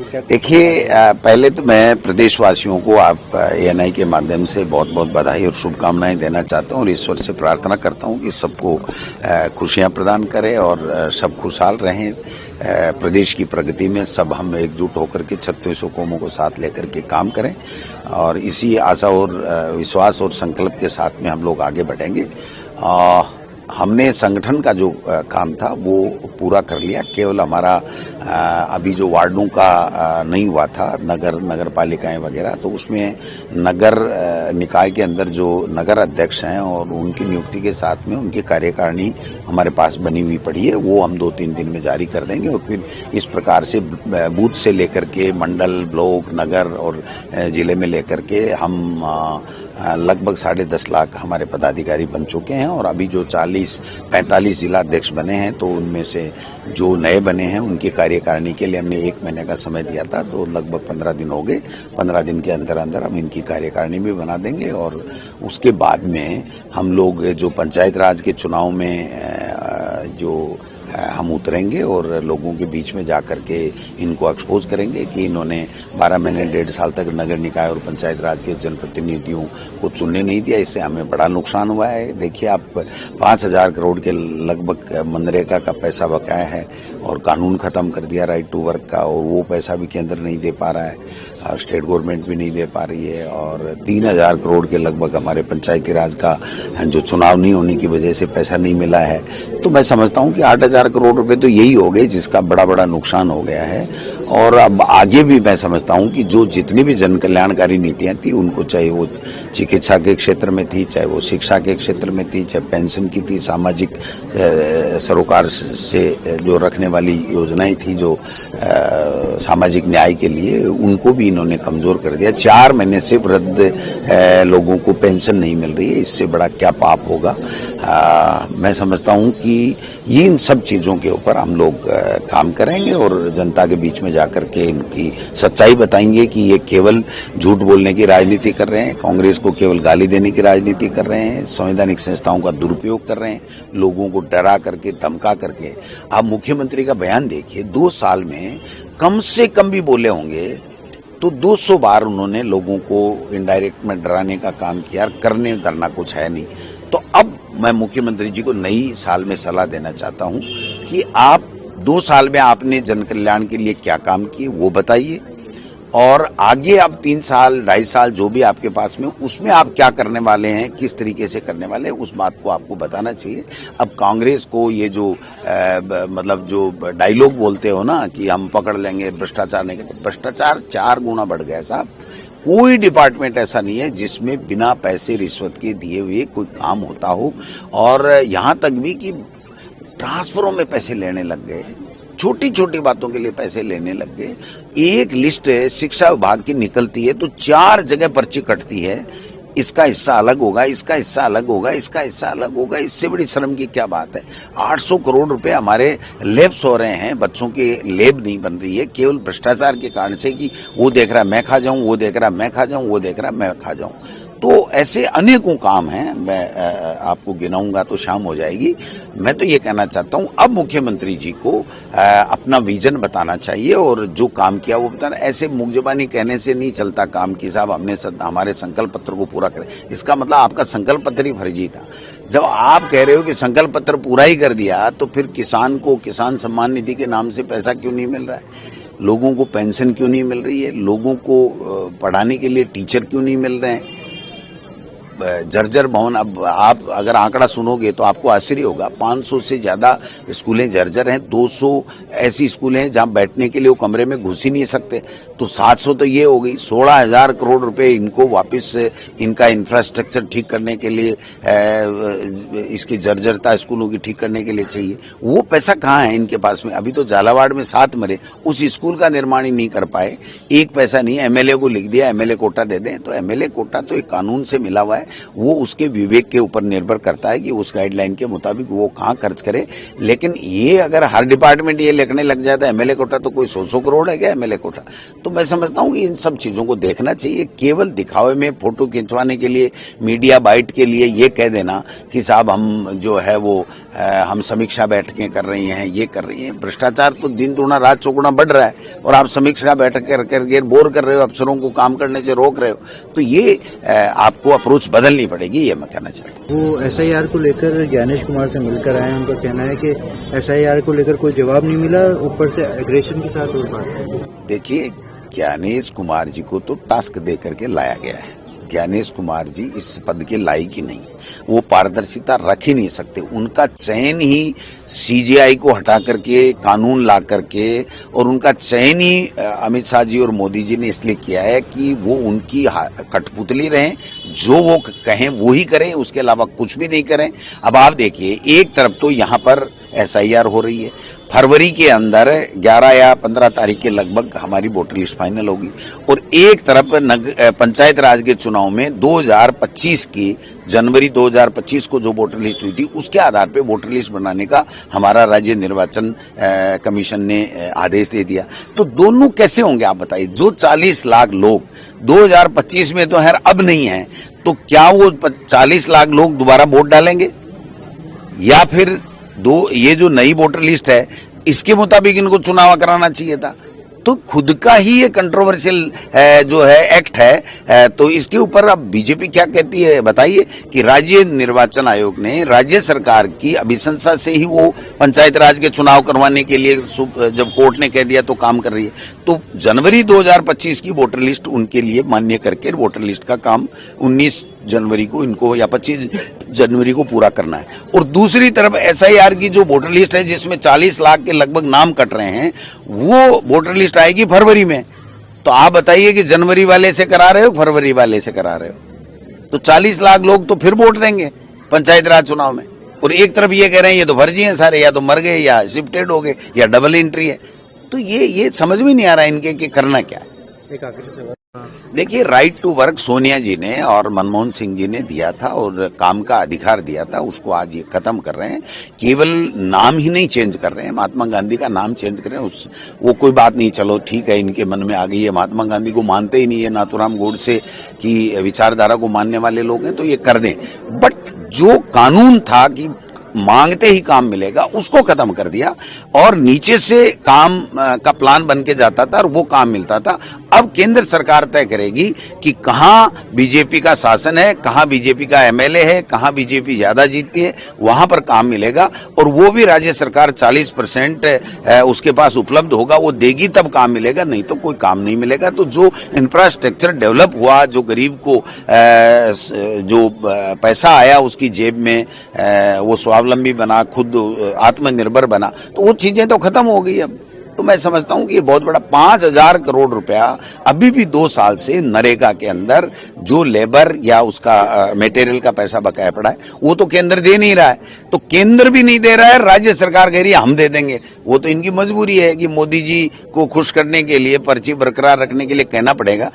क्या? देखिए, पहले तो मैं प्रदेशवासियों को आप एएनआई के माध्यम से बहुत बहुत बधाई और शुभकामनाएं देना चाहता हूँ और ईश्वर से प्रार्थना करता हूँ कि सबको खुशियां प्रदान करे और सब खुशहाल रहें। प्रदेश की प्रगति में सब हम एकजुट होकर के 36 कौमों को साथ लेकर के काम करें और इसी आशा और विश्वास और संकल्प के साथ में हम लोग आगे बढ़ेंगे। हमने संगठन का जो काम था वो पूरा कर लिया। केवल हमारा अभी जो वार्डों का नहीं हुआ था, नगर पालिकाएं वगैरह, तो उसमें नगर निकाय के अंदर जो नगर अध्यक्ष हैं और उनकी नियुक्ति के साथ में उनकी कार्यकारिणी हमारे पास बनी हुई पड़ी है, वो हम 2-3 दिन में जारी कर देंगे और फिर इस प्रकार से बूथ से लेकर के मंडल, ब्लॉक, नगर और जिले में लेकर के हम लगभग 10.5 लाख हमारे पदाधिकारी बन चुके हैं और अभी जो 45 जिला अध्यक्ष बने हैं तो उनमें से जो नए बने हैं उनकी कार्यकारिणी के लिए हमने 1 महीने का समय दिया था, तो लगभग 15 दिन हो गए। 15 दिन के अंदर अंदर हम इनकी कार्यकारिणी भी बना देंगे और उसके बाद में हम लोग जो पंचायत राज के चुनाव में जो हम उतरेंगे और लोगों के बीच में जाकर के इनको एक्सपोज करेंगे कि इन्होंने 12 महीने 1.5 साल तक नगर निकाय और पंचायत राज के जनप्रतिनिधियों को चुनने नहीं दिया। इससे हमें बड़ा नुकसान हुआ है। देखिए, आप 5,000 करोड़ के लगभग मनरेगा का पैसा बकाया है और कानून खत्म कर दिया राइट टू वर्क का, और वो पैसा भी केंद्र नहीं दे पा रहा है, स्टेट गवर्नमेंट भी नहीं दे पा रही है, और 3,000 करोड़ के लगभग हमारे पंचायती राज का जो चुनाव नहीं होने की वजह से पैसा नहीं मिला है। तो मैं समझता हूँ कि 8,000 करोड़ रुपए तो यही हो गए जिसका बड़ा नुकसान हो गया है। और अब आगे भी मैं समझता हूँ कि जो जितनी भी जन कल्याणकारी नीतियां थी उनको, चाहे वो चिकित्सा के क्षेत्र में थी, चाहे वो शिक्षा के क्षेत्र में थी, चाहे पेंशन की थी, सामाजिक सरोकार से जो रखने वाली योजनाएं थी, जो सामाजिक न्याय के लिए, उनको भी इन्होंने कमजोर कर दिया। 4 महीने से वृद्ध लोगों को पेंशन नहीं मिल रही है, इससे बड़ा क्या पाप होगा। मैं समझता हूँ कि इन सब चीजों के ऊपर हम लोग काम करेंगे और जनता के बीच में जाकर के इनकी सच्चाई बताएंगे कि ये केवल झूठ बोलने की राजनीति कर रहे हैं, कांग्रेस को केवल गाली देने की राजनीति कर रहे हैं, संवैधानिक संस्थाओं का दुरुपयोग कर रहे हैं, लोगों को डरा करके, धमका करके। आप मुख्यमंत्री का बयान देखिए, 2 साल में कम से कम भी बोले होंगे तो 200 बार उन्होंने लोगों को इनडायरेक्ट में डराने का काम किया। करने धरना कुछ है नहीं। तो अब मैं मुख्यमंत्री जी को नई साल में सलाह देना चाहता हूं कि आप 2 साल में आपने जन कल्याण के लिए क्या काम किए वो बताइए, और आगे आप 3 साल 2.5 साल जो भी आपके पास में, उसमें आप क्या करने वाले हैं, किस तरीके से करने वाले हैं, उस बात को आपको बताना चाहिए। अब कांग्रेस को ये जो मतलब जो डायलॉग बोलते हो ना कि हम पकड़ लेंगे भ्रष्टाचार नहीं करते, भ्रष्टाचार 4 गुना बढ़ गया साहब। कोई डिपार्टमेंट ऐसा नहीं है जिसमें बिना पैसे रिश्वत के दिए हुए कोई काम होता हो, और यहां तक भी कि ट्रांसफरों में पैसे लेने लग गए, छोटी छोटी बातों के लिए पैसे लेने लग गए। एक लिस्ट शिक्षा विभाग की निकलती है तो 4 जगह पर्ची कटती है, इसका हिस्सा अलग होगा, इसका हिस्सा अलग होगा, इसका हिस्सा अलग होगा। इससे बड़ी शर्म की क्या बात है। 800 करोड़ रुपए हमारे लैब्स हो रहे हैं, बच्चों के लैब नहीं बन रही है, केवल भ्रष्टाचार के कारण से कि वो देख रहा है मैं खा जाऊं, वो देख रहा है मैं खा जाऊं, वो देख रहा है मैं खा जाऊं। तो ऐसे अनेकों काम हैं, मैं आपको गिनाऊंगा तो शाम हो जाएगी। मैं तो ये कहना चाहता हूं, अब मुख्यमंत्री जी को अपना विजन बताना चाहिए और जो काम किया वो बताना। ऐसे मुखजबानी कहने से नहीं चलता काम की साहब हमने हमारे संकल्प पत्र को पूरा करें, इसका मतलब आपका संकल्प पत्र ही फर्जी था। जब आप कह रहे हो कि संकल्प पत्र पूरा ही कर दिया तो फिर किसान को किसान सम्मान निधि के नाम से पैसा क्यों नहीं मिल रहा है, लोगों को पेंशन क्यों नहीं मिल रही है, लोगों को पढ़ाने के लिए टीचर क्यों नहीं मिल रहे हैं। जर्जर भवन, अब आप अगर आंकड़ा सुनोगे तो आपको आश्चर्य होगा, 500 से ज्यादा स्कूलें जर्जर हैं, 200 ऐसी स्कूलें हैं जहां बैठने के लिए वो कमरे में घुस ही नहीं सकते, तो 700 तो ये हो गई। 16,000 करोड़ रुपए इनको वापस इनका इंफ्रास्ट्रक्चर ठीक करने के लिए, इसकी जर्जरता स्कूलों की ठीक करने के लिए चाहिए। वो पैसा कहाँ है इनके पास में। अभी तो झालावाड़ में 7 मरे, उस स्कूल का निर्माण ही नहीं कर पाए। एक पैसा नहीं, एमएलए को लिख दिया एमएलए कोटा दे दें, तो एमएलए कोटा तो एक कानून से मिला हुआ है, वो उसके विवेक के ऊपर निर्भर करता है कि उस गाइडलाइन के मुताबिक वो कहाँ खर्च करे। लेकिन ये अगर हर डिपार्टमेंट ये लिखने लग जाता है एमएलए कोटा, तो कोई 100 करोड़ है क्या एमएलए कोटा? तो मैं समझता हूँ कि इन सब चीजों को देखना चाहिए। केवल दिखावे में फोटो खिंचवाने के लिए, मीडिया बाइट के लिए ये कह देना कि साहब हम जो है वो हम समीक्षा बैठकें कर रही हैं, ये कर रही हैं। भ्रष्टाचार तो दिन दुगना रात चौगुना बढ़ रहा है और आप समीक्षा बैठक करके बोर कर रहे हो, अफसरों को काम करने से रोक रहे हो। तो ये आपको अप्रोच बदलनी पड़ेगी, ये मैं कहना चाहता हूँ। वो एसआईआर को लेकर ज्ञानेश कुमार से मिलकर आए, उनका कहना है कि एसआईआर को लेकर कोई जवाब नहीं मिला, ऊपर से एग्रेशन के साथ और बात। देखिए, ज्ञानेश कुमार जी को तो टास्क दे करके लाया गया है। ज्ञानेश कुमार जी इस पद के लायक ही नहीं, वो पारदर्शिता रख ही नहीं सकते। उनका चयन ही सीजीआई को हटा करके, कानून ला करके, और उनका चयन ही अमित शाह जी और मोदी जी ने इसलिए किया है कि वो उनकी कठपुतली रहें, जो वो कहें वो ही करें, उसके अलावा कुछ भी नहीं करें। अब आप देखिए, एक तरफ तो यहाँ पर एसआईआर हो रही है, फरवरी के अंदर 11 या 15 तारीख के लगभग हमारी वोटर लिस्ट फाइनल होगी, और एक तरफ पंचायत राज के चुनाव में 2025 की जनवरी 2025 को जो वोटर लिस्ट हुई थी, उसके आधार पे वोटर लिस्ट बनाने का हमारा राज्य निर्वाचन कमीशन ने आदेश दे दिया। तो दोनों कैसे होंगे आप बताइए? जो 40 लाख लोग 2025 में तो खैर अब नहीं है, तो क्या वो 40 लाख लोग दोबारा वोट डालेंगे? या फिर ये जो नई वोटर लिस्ट है इसके मुताबिक इनको चुनाव कराना चाहिए था? तो खुद का ही ये कंट्रोवर्शियल जो है एक्ट है। तो इसके ऊपर अब बीजेपी क्या कहती है बताइए कि राज्य निर्वाचन आयोग ने राज्य सरकार की अभिशंसा से ही वो पंचायत राज के चुनाव करवाने के लिए जब कोर्ट ने कह दिया तो काम कर रही है। तो जनवरी 2025 की वोटर लिस्ट उनके लिए मान्य करके वोटर लिस्ट का काम 19 जनवरी को इनको या 25 जनवरी को पूरा करना है। और दूसरी तरफ एसआईआर की जो वोटर लिस्ट है जिसमें 40 लाख के लगभग नाम कट रहे हैं, वो वोटर लिस्ट आएगी फरवरी में। तो आप बताइए कि जनवरी वाले से करा रहे हो, फरवरी वाले से करा रहे हो? तो 40 लाख लोग तो फिर वोट देंगे पंचायत राज चुनाव में, और एक तरफ ये कह रहे हैं ये तो फर्जी हैं सारे, या तो मर गए या शिफ्टेड हो गए या डबल एंट्री है। तो ये समझ में नहीं आ रहा है इनके कि करना क्या है। देखिए, राइट टू वर्क सोनिया जी ने और मनमोहन सिंह जी ने दिया था और काम का अधिकार दिया था, उसको आज ये खत्म कर रहे हैं। केवल नाम ही नहीं चेंज कर रहे हैं, महात्मा गांधी का नाम चेंज कर रहे हैं। वो कोई बात नहीं, चलो ठीक है, इनके मन में आ गई है। महात्मा गांधी को मानते ही नहीं है, नाथूराम गोडसे की विचारधारा को मानने वाले लोग हैं, तो ये कर दें। बट जो कानून था कि मांगते ही काम मिलेगा, उसको खत्म कर दिया और नीचे से काम का प्लान बन के जाता था और वो काम मिलता था। अब केंद्र सरकार तय करेगी कि कहां बीजेपी का शासन है, कहां बीजेपी का एमएलए है, कहां बीजेपी ज्यादा जीतती है, वहां पर काम मिलेगा। और वो भी राज्य सरकार 40% उसके पास उपलब्ध होगा, वो देगी तब काम मिलेगा, नहीं तो कोई काम नहीं मिलेगा। तो जो इंफ्रास्ट्रक्चर डेवलप हुआ, जो गरीब को जो पैसा आया उसकी जेब में, वो स्वावलंबी बना, खुद आत्मनिर्भर बना, तो वो चीजें तो खत्म हो गई अब। तो मैं समझता हूं कि ये बहुत बड़ा 5,000 करोड़ रुपया अभी भी 2 साल से नरेगा के अंदर जो लेबर या उसका मटेरियल का पैसा बकाया पड़ा है, वो तो केंद्र दे नहीं रहा है। तो केंद्र भी नहीं दे रहा है, राज्य सरकार कह रही है हम दे देंगे। वो तो इनकी मजबूरी है कि मोदी जी को खुश करने के लिए, पर्ची बरकरार रखने के लिए कहना पड़ेगा।